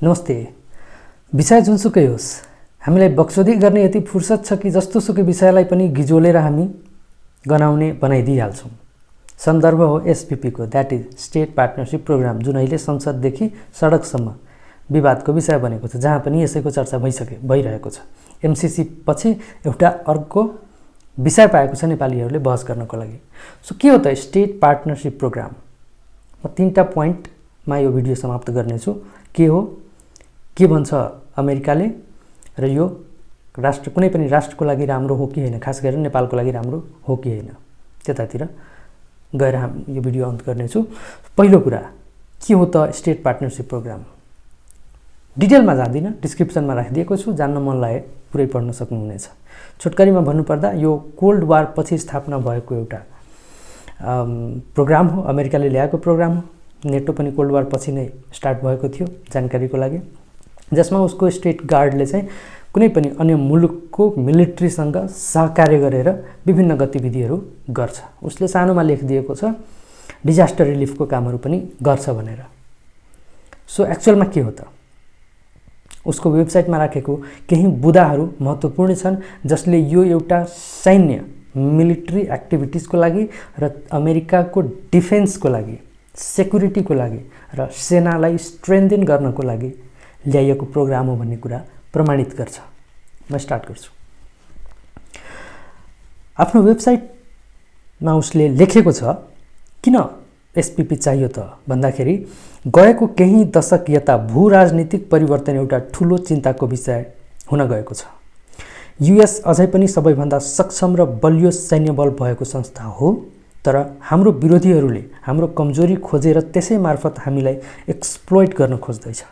नमस्ते। विषय जुनसुकै होस्, हामीलाई बक्सोदी गर्ने यति फुर्सद छ कि जस्तोसुकै विषयलाई पनि गिजोलेर हामी गनाउने बनाइदिइहाल्छौँ। सन्दर्भ हो एसपीपी को, that is state partnership programme, जुन अहिले संसददेखि सडकसम्म विवादको विषय बनेको छ, जहाँ पनि यसैको चर्चा भइरहेको छ। एमसीसी पछि एउटा अर्को विषय पाएको छ नेपालीहरूले बहस गर्नको लागि। सो के हो त स्टेट पार्टनरशिप प्रोग्राम? म 3टा पोइन्टमा यो भिडियो समाप्त गर्नेछु। के हो, के भन्छ अमेरिकाले, र यो राष्ट्र कुनै पनि राष्ट्रको लागि राम्रो हो कि होइन, खास गरेर नेपालको लागि राम्रो हो कि होइन, त्यतातिर गएर हामी यो भिडियो अन्त गर्नेछु। पहिलो कुरा, के हो त स्टेट पार्टनरशिप प्रोग्राम? डिटेलमा जाँदिनँ, डिस्क्रिप्सनमा राखिदिएको छु, जान्न मन लागे पुरै पढ्न सक्नुहुनेछ। छोटकरीमा भन्नुपर्दा यो कोल्ड वार पछि स्थापना भएको एउटा प्रोग्राम हो, अमेरिकाले ल्याएको प्रोग्राम हो। नेटो पनि कोल्ड वार पछि नै स्टार्ट भएको थियो, जानकारीको लागि, जसमा उसको स्टेट गार्डले चाहिँ कुनै पनि अन्य मुलुकको मिलिट्रीसँग सहकार्य गरेर विभिन्न गतिविधिहरू गर्छ। उसले सानोमा लेखिदिएको छ डिजास्टर रिलिफको कामहरू पनि गर्छ भनेर। सो एक्चुअलमा के हो त? उसको वेबसाइटमा राखेको केही बुदाहरू महत्त्वपूर्ण छन्, जसले यो एउटा सैन्य मिलिट्री एक्टिभिटिजको लागि र अमेरिकाको डिफेन्सको लागि, सेक्युरिटीको लागि र सेनालाई स्ट्रेन्थेन गर्नको लागि ल्याइएको प्रोग्राम हो भन्ने कुरा प्रमाणित गर्छ। म स्टार्ट गर्छु। आफ्नो वेबसाइटमा उसले लेखेको छ, किन एसपीपी चाहियो त भन्दाखेरि गएको केही दशक यता भू राजनीतिक परिवर्तन एउटा ठुलो चिन्ताको विषय हुन गएको छ। युएस अझै पनि सबैभन्दा सक्षम र बलियो सैन्य बल भएको संस्था हो, तर हाम्रो विरोधीहरूले हाम्रो कमजोरी खोजेर त्यसै मार्फत हामीलाई एक्सप्लोइट गर्न खोज्दैछ।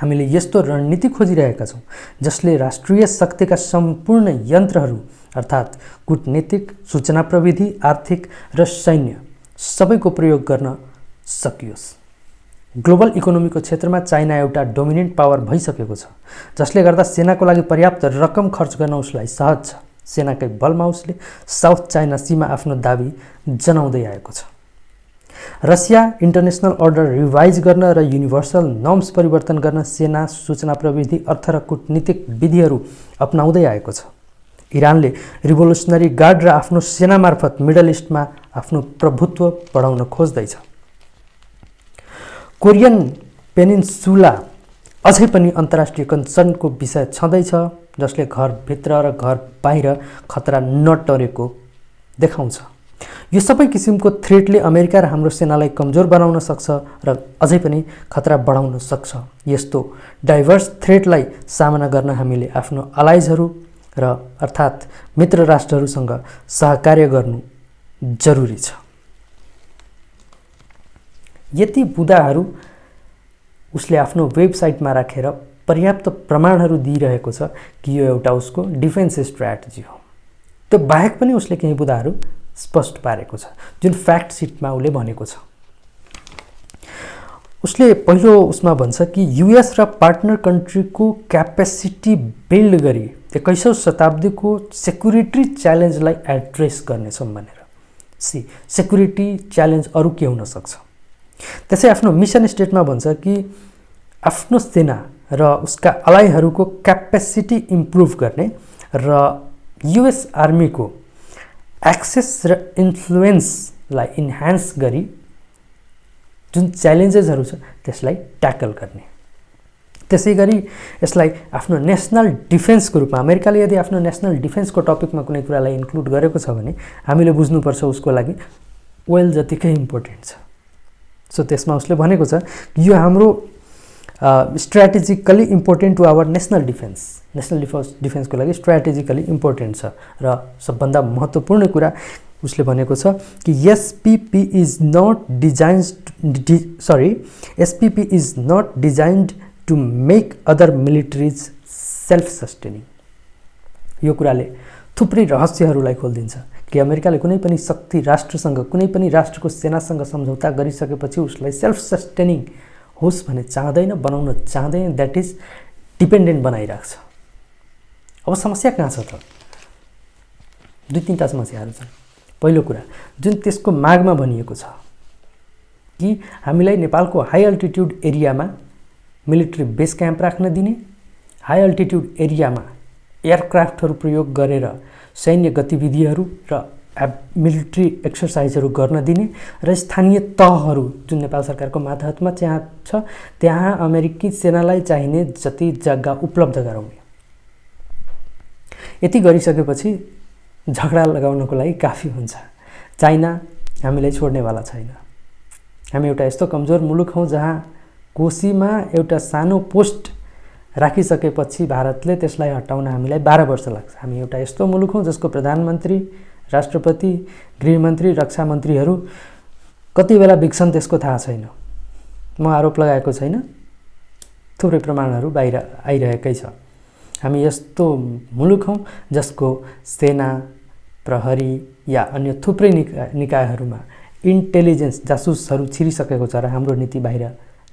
हामीले यस्तो रणनीति खोजिरहेका छौँ जसले राष्ट्रिय शक्तिका सम्पूर्ण यन्त्रहरू अर्थात् कूटनीतिक, सूचना प्रविधि, आर्थिक र सैन्य सबैको प्रयोग गर्न सकियोस्। ग्लोबल इकोनोमीको क्षेत्रमा चाइना एउटा डोमिनेन्ट पावर भइसकेको छ, जसले गर्दा सेनाको लागि पर्याप्त रकम खर्च गर्न उसलाई सहज छ। सेनाकै बलमा उसले साउथ चाइना सीमा आफ्नो दाबी जनाउँदै आएको छ। रसिया इन्टरनेसनल अर्डर रिभाइज गर्न र युनिभर्सल नर्म्स परिवर्तन गर्न सेना, सूचना प्रविधि, अर्थ र कूटनीतिक विधिहरू अपनाउँदै आएको छ। इरानले रिभोल्युसनरी गार्ड र आफ्नो सेना मार्फत मिडल इस्टमा आफ्नो प्रभुत्व बढाउन खोज्दैछ। कोरियन पेनिन्सुला अझै पनि अन्तर्राष्ट्रिय कन्सर्नको विषय छँदैछ, जसले घरभित्र र घर बाहिर खतरा नटरेको देखाउँछ। यो सबै किसिमको थ्रेटले अमेरिका र हाम्रो सेनालाई कमजोर बनाउन सक्छ र अझै पनि खतरा बढाउन सक्छ। यस्तो डाइभर्स थ्रेटलाई सामना गर्न हामीले आफ्नो अलाइजहरू र अर्थात् मित्र राष्ट्रहरूसँग सहकार्य गर्नु जरुरी छ। यति बुदाहरू उसले आफ्नो वेबसाइटमा राखेर पर्याप्त प्रमाणहरू दिइरहेको छ कि यो एउटा उसको डिफेन्स स्ट्र्याटेजी हो। त्यो बाहेक पनि उसले केही बुदाहरू स्पष्ट पारेको छ, जुन फ्याक्ट सिटमा उसले भनेको छ। उसले पहिलो उसमा भन्छ कि युएस र पार्टनर कन्ट्रीको क्यापेसिटी बिल्ड गरी 21औं शताब्दीको सेक्युरिटी च्यालेन्जलाई एड्रेस गर्नेछौँ भनेर। सेक्युरिटी च्यालेन्ज अरू के हुन सक्छ? त्यसै आफ्नो मिसन स्टेटमा भन्छ कि आफ्नो सेना र उसका अलाइहरूको क्यापेसिटी इम्प्रुभ गर्ने र युएस आर्मीको एक्सेस र इन्फ्लुएन्सलाई इन्हान्स गरी जुन च्यालेन्जेसहरू छ त्यसलाई ट्याकल गर्ने। त्यसै गरी यसलाई आफ्नो नेसनल डिफेन्सको रूपमा, अमेरिकाले यदि आफ्नो नेसनल डिफेन्सको टपिकमा कुनै कुरालाई इन्क्लुड गरेको छ भने हामीले बुझ्नुपर्छ उसको लागि ओइल जतिकै इम्पोर्टेन्ट छ। सो त्यसमा उसले भनेको छ यो हाम्रो स्ट्र्याटेजिकली इम्पोर्टेन्ट टु आवर नेसनल डिफेन्सको लागि स्ट्र्याटेजिकली इम्पोर्टेन्ट छ। र सबभन्दा महत्त्वपूर्ण कुरा उसले भनेको छ कि SPP is not designed to make other militaries self sustaining. यो कुराले थुप्रै रहस्यहरूलाई खोलिदिन्छ कि अमेरिकाले कुनै पनि शक्ति राष्ट्रसँग, कुनै पनि राष्ट्रको सेनासँग सम्झौता गरिसकेपछि उसलाई सेल्फ सस्टेनिङ होस् भने चाहँदैन, बनाउन चाहँदैन, द्याट इज डिपेन्डेन्ट बनाइरहेको छ। अब समस्या कहाँ छ त? 2-3टा समस्याहरू छन्। पहिलो कुरा, जुन त्यसको मागमा भनिएको छ कि हामीलाई नेपालको हाई अल्टिट्युड एरियामा मिलिट्री बेस क्याम्प राख्न दिने, हाई अल्टिट्युड एरियामा एयरक्राफ्टहरू प्रयोग गरेर सैन्य गतिविधिहरू र मिलिट्री एक्सर्साइजहरू गर्न दिने र स्थानीय तहहरू जुन नेपाल सरकारको मातहतमा छ त्यहाँ अमेरिकी सेनालाई चाहिने जति जग्गा उपलब्ध गराउने। यति गरिसकेपछि झगडा लगाउनको लागि काफी हुन्छ। चाइना हामीलाई छोड्नेवाला छैन। हामी एउटा यस्तो कमजोर मुलुक हौँ जहाँ कोसीमा एउटा सानो पोस्ट राखिसकेपछि भारतले त्यसलाई हटाउन हामीलाई 12 वर्ष लाग्छ। हामी एउटा यस्तो मुलुक हौँ जसको प्रधानमन्त्री, राष्ट्रपति, गृहमन्त्री, रक्षा मन्त्रीहरू कति बेला बिग्छन् त्यसको थाहा छैन। म आरोप लगाएको छैन, थुप्रै प्रमाणहरू बाहिर आइरहेकै छ। हामी यस्तो मुलुक हौँ जसको सेना, प्रहरी या अन्य थुप्रै निकायहरूमा इन्टेलिजेन्स जासुसहरू छिरिसकेको छ र हाम्रो नीति बाहिर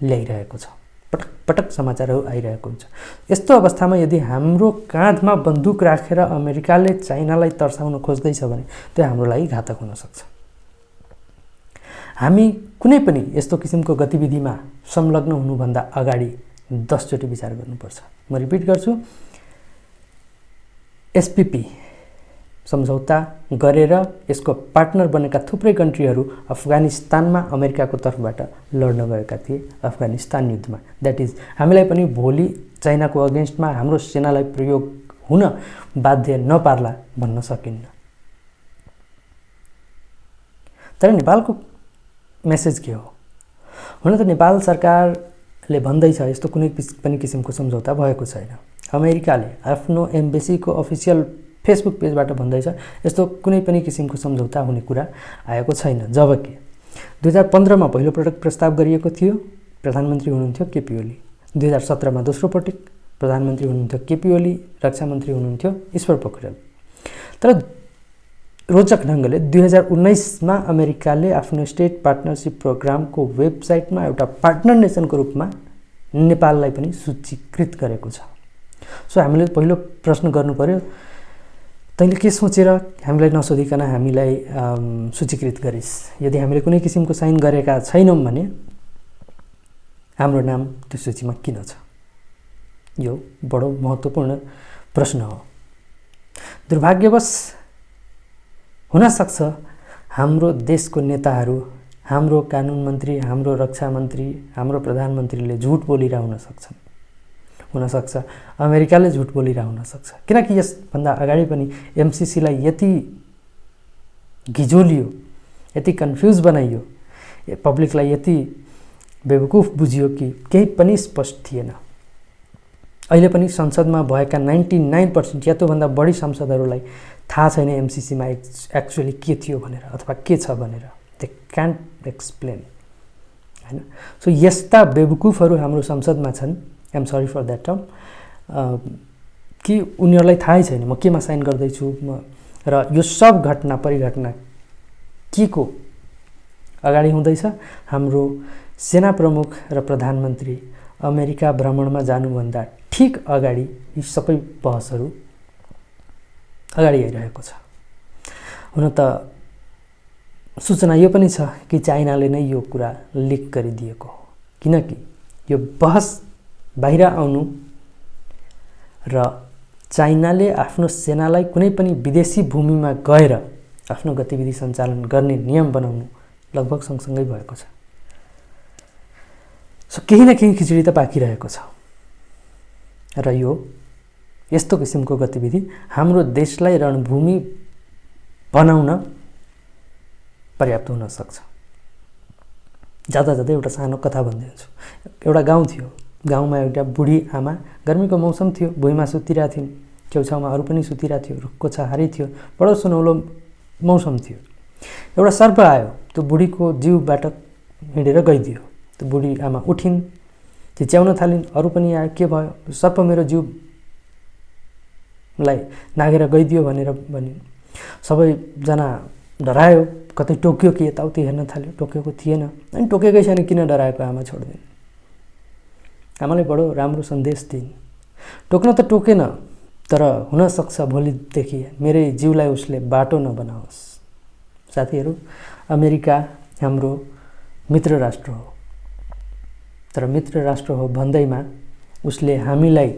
ल्याइरहेको छ। पटक पटक समाचारहरू आइरहेको हुन्छ। यस्तो अवस्थामा यदि हाम्रो काँधमा बन्दुक राखेर अमेरिकाले चाइनालाई तर्साउन खोज्दैछ भने त्यो हाम्रो लागि घातक हुन सक्छ। हामी कुनै पनि यस्तो किसिमको गतिविधिमा संलग्न हुनुभन्दा अगाडि 10 चोटि विचार गर्नुपर्छ। म रिपिट गर्छु, एसपीपी सम्झौता गरेर यसको पार्टनर बनेका थुप्रै कन्ट्रीहरू अफगानिस्तानमा अमेरिकाको तर्फबाट लड्न गएका थिए अफगानिस्तान युद्धमा। द्याट इज हामीलाई पनि भोलि चाइनाको अगेन्स्टमा हाम्रो सेनालाई प्रयोग हुन बाध्य नपार्ला भन्न सकिन्न। तर नेपालको मेसेज के हो? हुन त नेपाल सरकारले भन्दैछ यस्तो कुनै पनि किसिमको सम्झौता भएको छैन। अमेरिकाले आफ्नो एम्बेसीको अफिसियल फेसबुक पेजबाट भन्दैछ यस्तो कुनै पनि किसिमको सम्झौता हुने कुरा आएको छैन। जबकि 2015 मा पहिलो पटक प्रस्ताव गरिएको थियो, प्रधानमन्त्री हुनुहुन्थ्यो केपी ओली। 2017 मा दोस्रो पटक प्रधानमन्त्री हुनुहुन्थ्यो केपी ओली, रक्षा मन्त्री हुनुहुन्थ्यो ईश्वर पोखरेल। तर रोचक ढङ्गले 2019 मा अमेरिकाले आफ्नो स्टेट पार्टनरशिप प्रोग्रामको वेबसाइटमा एउटा पार्टनर नेसनको रूपमा नेपाललाई पनि सूचीकृत गरेको छ। सो हामीले पहिलो प्रश्न गर्नु पर्यो, तैँले के सोचेर हामीलाई नसोधिकन हामीलाई सूचीकृत गरिस्? यदि हामीले कुनै किसिमको साइन गरेका छैनौँ भने हाम्रो नाम त्यो सूचीमा किन छ? यो बडो महत्त्वपूर्ण प्रश्न हो। दुर्भाग्यवश हुनसक्छ हाम्रो देशको नेताहरू, हाम्रो कानुन मन्त्री, हाम्रो रक्षा मन्त्री, हाम्रो प्रधानमन्त्रीले झुट बोलिरह हुन सक्छन्। हुनसक्छ अमेरिकाले झुट बोलिरह हुन सक्छ। किनकि यसभन्दा अगाडि पनि एमसीसीलाई यति घिजोलियो, यति कन्फ्युज बनाइयो, पब्लिकलाई यति बेवकुफ बुझियो कि केही पनि स्पष्ट थिएन। अहिले पनि संसदमा भएका 99% या त्योभन्दा बढी सांसदहरूलाई थाहा छैन एमसीसीमा एक्चुअली के थियो भनेर अथवा के छ भनेर। दे क्यान्ट एक्सप्लेन, हैन? सो यस्ता बेवकुफहरू हाम्रो संसदमा छन्। I'm sorry for that term. कि उनीहरूलाई थाहै छैन म केमा साइन गर्दैछु र यो सब घटना परिघटना के को अगाडि हुँदैछ। हाम्रो सेना प्रमुख र प्रधानमन्त्री अमेरिका भ्रमणमा जानुभन्दा ठिक अगाडि यी सबै बहसहरू अगाडि आइरहेको छ। हुन त सूचना यो पनि छ कि चाइनाले नै यो कुरा लिक गरिदिएको हो, किनकि यो बहस बाहिर आउनु र चाइनाले आफ्नो सेनालाई कुनै पनि विदेशी भूमिमा गएर आफ्नो गतिविधि सञ्चालन गर्ने नियम बनाउनु लगभग सँगसँगै भएको छ। सो केही न केही खिचडी त पाकिरहेको छ र यो यस्तो किसिमको गतिविधि हाम्रो देशलाई रणभूमि बनाउन पर्याप्त हुन सक्छ। जाँदा जाँदै एउटा सानो कथा भनिदिन्छु। एउटा गाउँ थियो, गाउँमा एउटा बुढी आमा, गर्मीको मौसम थियो, भुइँमा सुतिरहेको थिइन्, छेउछाउमा अरू पनि सुतिरहेको थियो, रुखको छहारी थियो, बडो सुनौलो मौसम थियो। एउटा सर्प आयो, त्यो बुढीको जिउबाट हिँडेर गइदियो। त्यो बुढी आमा उठिन्, चिच्याउन थालिन्, अरू पनि आयो, के भयो? सर्प मेरो जिउलाई नागेर गइदियो भनेर भनिन्। सबैजना डरायो, कतै टोक्यो कि यताउति हेर्न थाल्यो, टोकेको थिएन। अनि टोकेकै छैन किन डराएको आमा छोडिदिन्। आमाले बडो राम्रो सन्देश दिइन्। टोक्न त टोकेन, तर हुनसक्छ भोलिदेखि मेरै जिउलाई उसले बाटो नबनाओस्। साथीहरू, अमेरिका हाम्रो मित्र राष्ट्र हो। तर मित्र राष्ट्र हो भन्दैमा उसले हामीलाई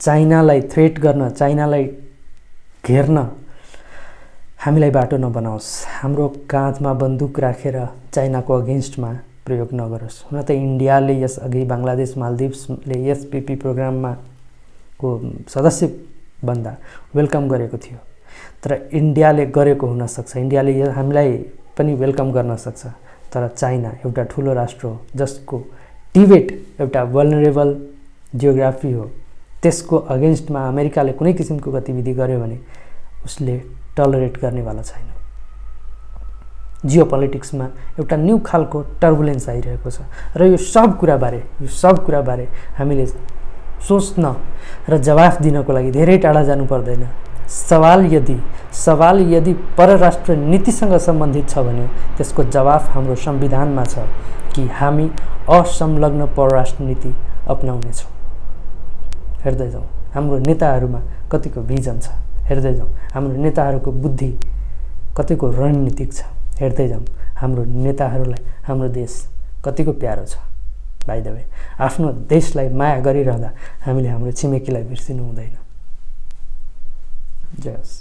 चाइनालाई थ्रेट गर्न, चाइनालाई घेर्न हामीलाई बाटो नबनाओस्, हाम्रो काँधमा बन्दुक राखेर चाइनाको अगेन्स्टमा प्रयोग नगरोस्। हुन त इन्डियाले यसअघि बङ्गलादेश, मालदिभ्सले एसपिपी प्रोग्राममा को सदस्य बन्दा वेलकम गरेको थियो, तर इन्डियाले गरेको हुनसक्छ, इन्डियाले हामीलाई पनि वेलकम गर्न सक्छ। तर चाइना एउटा ठुलो राष्ट्र हो जसको टिबेट एउटा वल्नरेबल जियोग्राफी हो, त्यसको अगेन्स्टमा अमेरिकाले कुनै किसिमको गतिविधि गर्यो भने उसले टलरेट गर्नेवाला छैन। जियो पोलिटिक्समा एउटा न्यू खालको टर्बुलेन्स आइरहेको छ र यो सब कुराबारे हामीले सोच्न र जवाफ दिनको लागि धेरै टाढा जानु पर्दैन। सवाल यदि परराष्ट्र नीतिसँग सम्बन्धित छ भने त्यसको जवाफ हाम्रो संविधानमा छ कि हामी असंलग्न परराष्ट्र नीति अपनाउनेछौँ। हेर्दै जाउँ हाम्रो नेताहरूमा कतिको भिजन छ, हेर्दै जाउँ हाम्रो नेताहरूको बुद्धि कतिको रणनीतिक छ, हेर्दै जाउँ हाम्रो नेताहरूलाई हाम्रो देश कतिको प्यारो छ। बाइ द वे, आफ्नो देशलाई माया गरिरहँदा हामीले हाम्रो छिमेकीलाई बिर्सिनु हुँदैन। जय होस्।